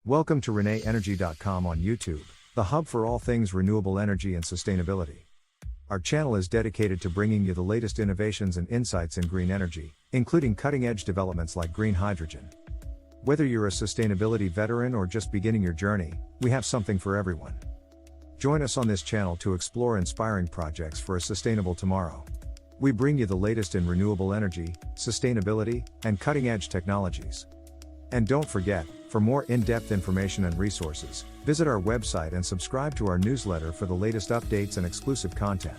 Welcome to ReneEnergy.com on YouTube, the hub for all things renewable energy and sustainability. Our channel is dedicated to bringing you the latest innovations and insights in green energy, including cutting-edge developments like green hydrogen. Whether you're a sustainability veteran or just beginning your journey, we have something for everyone. Join us on this channel to explore inspiring projects for a sustainable tomorrow. We bring you the latest in renewable energy, sustainability, and cutting-edge technologies. And don't forget, for more in-depth information and resources, visit our website and subscribe to our newsletter for the latest updates and exclusive content.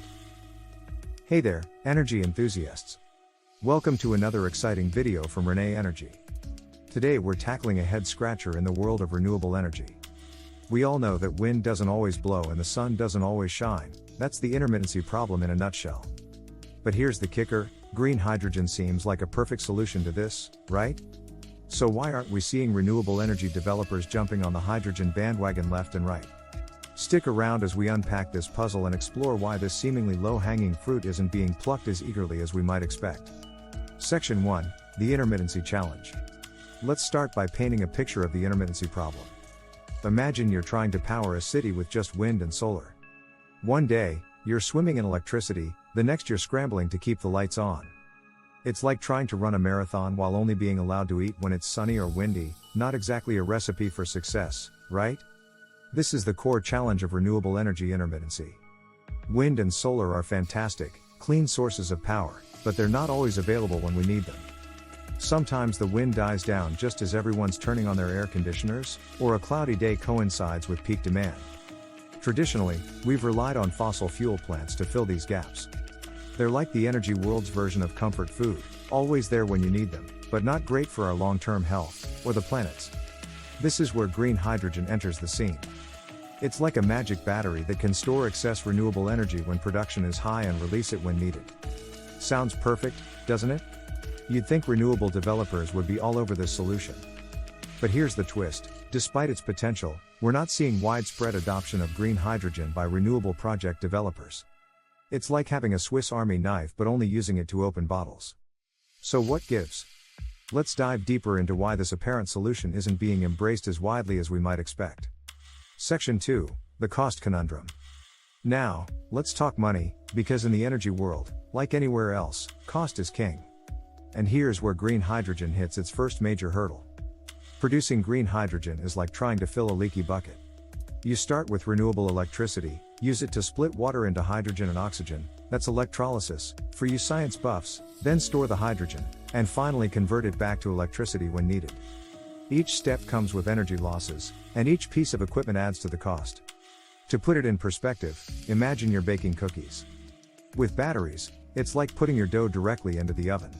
Hey there, energy enthusiasts! Welcome to another exciting video from Renee Energy. Today we're tackling a head-scratcher in the world of renewable energy. We all know that wind doesn't always blow and the sun doesn't always shine. That's the intermittency problem in a nutshell. But here's the kicker, green hydrogen seems like a perfect solution to this, right? So why aren't we seeing renewable energy developers jumping on the hydrogen bandwagon left and right? Stick around as we unpack this puzzle and explore why this seemingly low-hanging fruit isn't being plucked as eagerly as we might expect. Section 1, the intermittency challenge. Let's start by painting a picture of the intermittency problem. Imagine you're trying to power a city with just wind and solar. One day, you're swimming in electricity, the next you're scrambling to keep the lights on. It's like trying to run a marathon while only being allowed to eat when it's sunny or windy, not exactly a recipe for success, right? This is the core challenge of renewable energy intermittency. Wind and solar are fantastic, clean sources of power, but they're not always available when we need them. Sometimes the wind dies down just as everyone's turning on their air conditioners, or a cloudy day coincides with peak demand. Traditionally, we've relied on fossil fuel plants to fill these gaps. They're like the energy world's version of comfort food, always there when you need them, but not great for our long-term health, or the planet's. This is where green hydrogen enters the scene. It's like a magic battery that can store excess renewable energy when production is high and release it when needed. Sounds perfect, doesn't it? You'd think renewable developers would be all over this solution. But here's the twist, despite its potential, we're not seeing widespread adoption of green hydrogen by renewable project developers. It's like having a Swiss Army knife but only using it to open bottles. So what gives? Let's dive deeper into why this apparent solution isn't being embraced as widely as we might expect. Section 2, the cost conundrum. Now, let's talk money, because in the energy world, like anywhere else, cost is king. And here's where green hydrogen hits its first major hurdle. Producing green hydrogen is like trying to fill a leaky bucket. You start with renewable electricity, use it to split water into hydrogen and oxygen, that's electrolysis, for you science buffs, then store the hydrogen, and finally convert it back to electricity when needed. Each step comes with energy losses, and each piece of equipment adds to the cost. To put it in perspective, imagine you're baking cookies. With batteries, it's like putting your dough directly into the oven.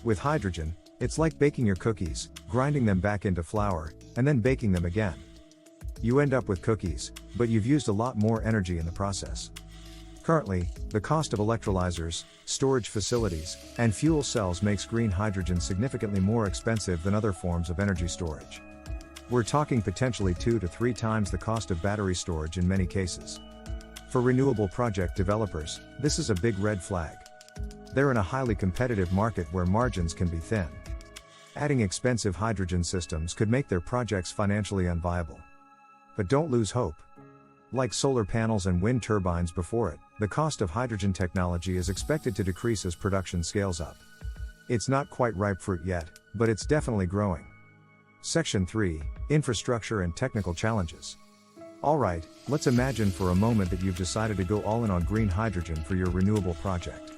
With hydrogen, it's like baking your cookies, grinding them back into flour, and then baking them again. You end up with cookies, but you've used a lot more energy in the process. Currently, the cost of electrolyzers, storage facilities, and fuel cells makes green hydrogen significantly more expensive than other forms of energy storage. We're talking potentially 2 to 3 times the cost of battery storage in many cases. For renewable project developers, this is a big red flag. They're in a highly competitive market where margins can be thin. Adding expensive hydrogen systems could make their projects financially unviable. But don't lose hope. Like solar panels and wind turbines before it, the cost of hydrogen technology is expected to decrease as production scales up. It's not quite ripe fruit yet, but it's definitely growing. Section 3, infrastructure and technical challenges. Alright, let's imagine for a moment that you've decided to go all in on green hydrogen for your renewable project.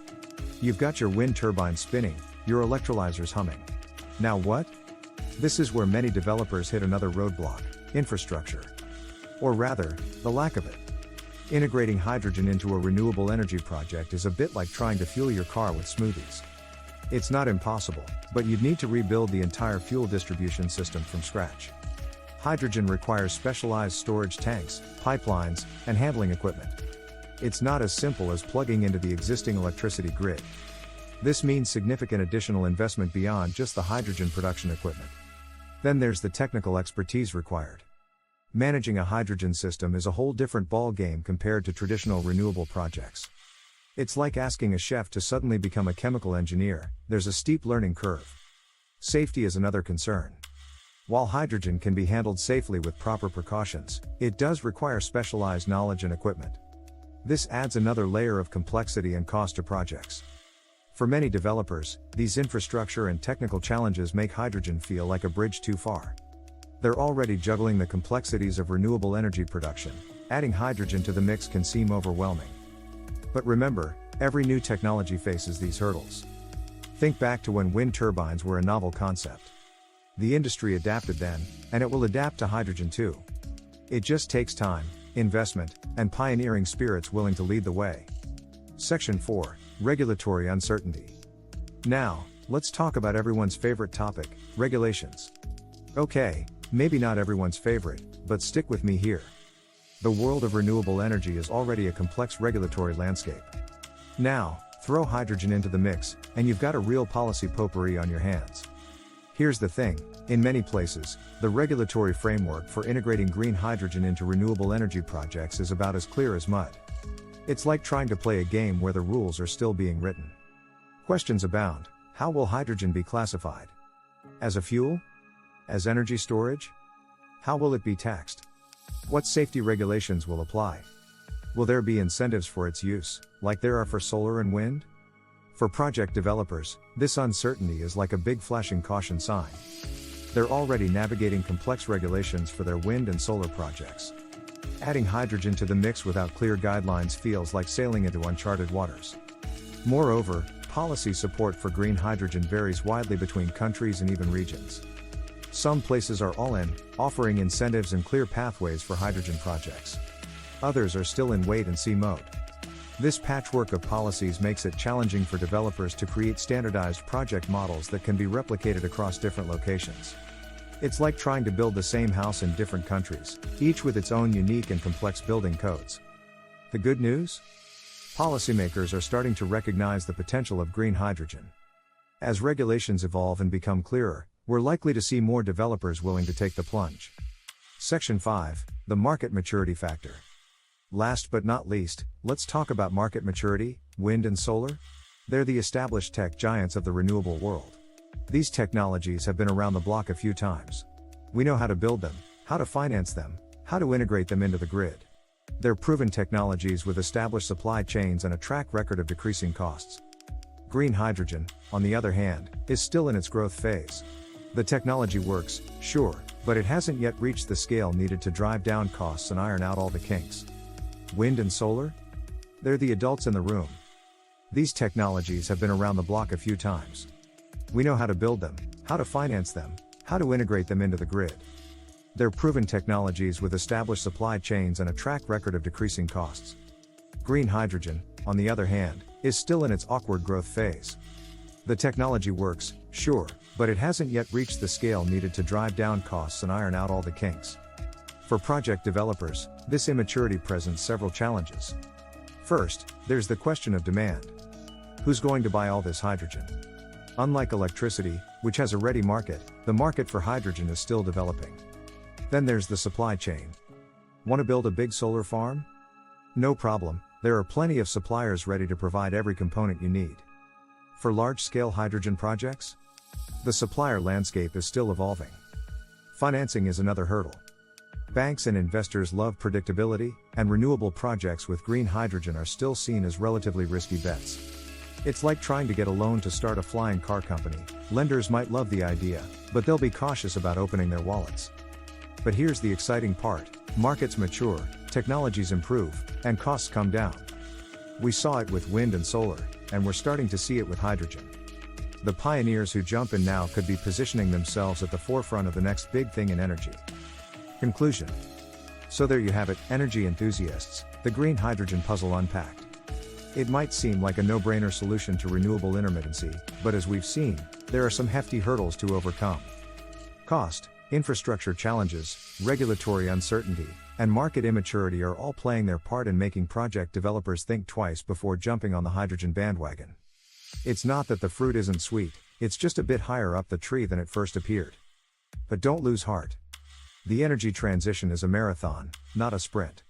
You've got your wind turbine spinning, your electrolyzers humming. Now what? This is where many developers hit another roadblock, infrastructure. Or rather, the lack of it. Integrating hydrogen into a renewable energy project is a bit like trying to fuel your car with smoothies. It's not impossible, but you'd need to rebuild the entire fuel distribution system from scratch. Hydrogen requires specialized storage tanks, pipelines, and handling equipment. It's not as simple as plugging into the existing electricity grid. This means significant additional investment beyond just the hydrogen production equipment. Then there's the technical expertise required. Managing a hydrogen system is a whole different ballgame compared to traditional renewable projects. It's like asking a chef to suddenly become a chemical engineer, there's a steep learning curve. Safety is another concern. While hydrogen can be handled safely with proper precautions, it does require specialized knowledge and equipment. This adds another layer of complexity and cost to projects. For many developers, these infrastructure and technical challenges make hydrogen feel like a bridge too far. They're already juggling the complexities of renewable energy production. Adding hydrogen to the mix can seem overwhelming. But remember, every new technology faces these hurdles. Think back to when wind turbines were a novel concept. The industry adapted then, and it will adapt to hydrogen too. It just takes time, investment, and pioneering spirits willing to lead the way. Section 4. Regulatory uncertainty. Now, let's talk about everyone's favorite topic, regulations. Okay, maybe not everyone's favorite, but stick with me here. The world of renewable energy is already a complex regulatory landscape. Now, throw hydrogen into the mix, and you've got a real policy potpourri on your hands. Here's the thing, in many places, the regulatory framework for integrating green hydrogen into renewable energy projects is about as clear as mud. It's like trying to play a game where the rules are still being written. Questions abound. How will hydrogen be classified? As a fuel? As energy storage? How will it be taxed? What safety regulations will apply? Will there be incentives for its use, like there are for solar and wind? For project developers, this uncertainty is like a big flashing caution sign. They're already navigating complex regulations for their wind and solar projects. Adding hydrogen to the mix without clear guidelines feels like sailing into uncharted waters. Moreover, policy support for green hydrogen varies widely between countries and even regions. Some places are all in, offering incentives and clear pathways for hydrogen projects. Others are still in wait-and-see mode. This patchwork of policies makes it challenging for developers to create standardized project models that can be replicated across different locations. It's like trying to build the same house in different countries, each with its own unique and complex building codes. The good news? Policymakers are starting to recognize the potential of green hydrogen. As regulations evolve and become clearer, we're likely to see more developers willing to take the plunge. Section 5. The market maturity factor. Last but not least, let's talk about market maturity, wind and solar. They're the established tech giants of the renewable world. These technologies have been around the block a few times. We know how to build them, how to finance them, how to integrate them into the grid. They're proven technologies with established supply chains and a track record of decreasing costs. Green hydrogen, on the other hand, is still in its growth phase. The technology works, sure, but it hasn't yet reached the scale needed to drive down costs and iron out all the kinks. Wind and solar? They're the adults in the room. These technologies have been around the block a few times. We know how to build them, how to finance them, how to integrate them into the grid. They're proven technologies with established supply chains and a track record of decreasing costs. Green hydrogen, on the other hand, is still in its awkward growth phase. The technology works, sure, but it hasn't yet reached the scale needed to drive down costs and iron out all the kinks. For project developers, this immaturity presents several challenges. First, there's the question of demand. Who's going to buy all this hydrogen? Unlike electricity, which has a ready market, the market for hydrogen is still developing. Then there's the supply chain. Want to build a big solar farm? No problem, there are plenty of suppliers ready to provide every component you need. For large-scale hydrogen projects? The supplier landscape is still evolving. Financing is another hurdle. Banks and investors love predictability, and renewable projects with green hydrogen are still seen as relatively risky bets. It's like trying to get a loan to start a flying car company. Lenders might love the idea, but they'll be cautious about opening their wallets. But here's the exciting part: markets mature, technologies improve, and costs come down. We saw it with wind and solar, and we're starting to see it with hydrogen. The pioneers who jump in now could be positioning themselves at the forefront of the next big thing in energy. Conclusion. So there you have it, energy enthusiasts, the green hydrogen puzzle unpacked. It might seem like a no-brainer solution to renewable intermittency, but as we've seen, there are some hefty hurdles to overcome. Cost, infrastructure challenges, regulatory uncertainty, and market immaturity are all playing their part in making project developers think twice before jumping on the hydrogen bandwagon. It's not that the fruit isn't sweet, it's just a bit higher up the tree than it first appeared. But don't lose heart. The energy transition is a marathon, not a sprint.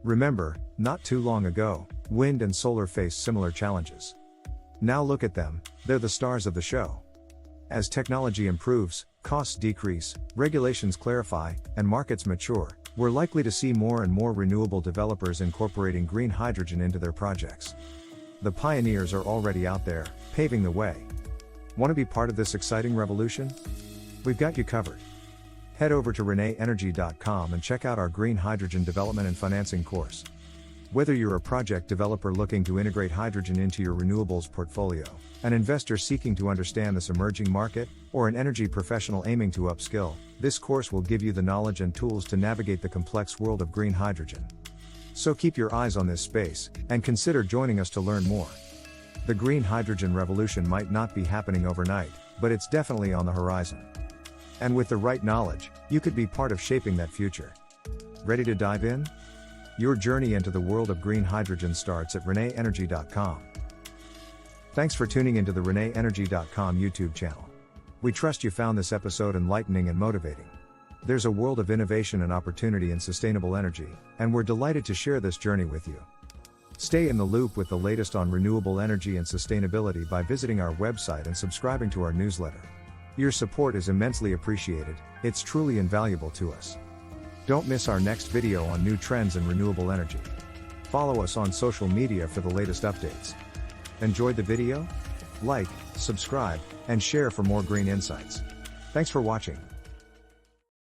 Remember, not too long ago, wind and solar faced similar challenges. Now look at them, they're the stars of the show. As technology improves, costs decrease, regulations clarify, and markets mature, we're likely to see more and more renewable developers incorporating green hydrogen into their projects. The pioneers are already out there, paving the way. Want to be part of this exciting revolution? We've got you covered. Head over to renewables.com and check out our green hydrogen development and financing course. Whether you're a project developer looking to integrate hydrogen into your renewables portfolio, an investor seeking to understand this emerging market, or an energy professional aiming to upskill, this course will give you the knowledge and tools to navigate the complex world of green hydrogen. So keep your eyes on this space, and consider joining us to learn more. The green hydrogen revolution might not be happening overnight, but it's definitely on the horizon. And with the right knowledge, you could be part of shaping that future. Ready to dive in? Your journey into the world of green hydrogen starts at renewables.com. Thanks for tuning into the renewables.com YouTube channel. We trust you found this episode enlightening and motivating. There's a world of innovation and opportunity in sustainable energy, and we're delighted to share this journey with you. Stay in the loop with the latest on renewable energy and sustainability by visiting our website and subscribing to our newsletter. Your support is immensely appreciated, it's truly invaluable to us. Don't miss our next video on new trends in renewable energy. Follow us on social media for the latest updates. Enjoyed the video? Like, subscribe, and share for more green insights. Thanks for watching.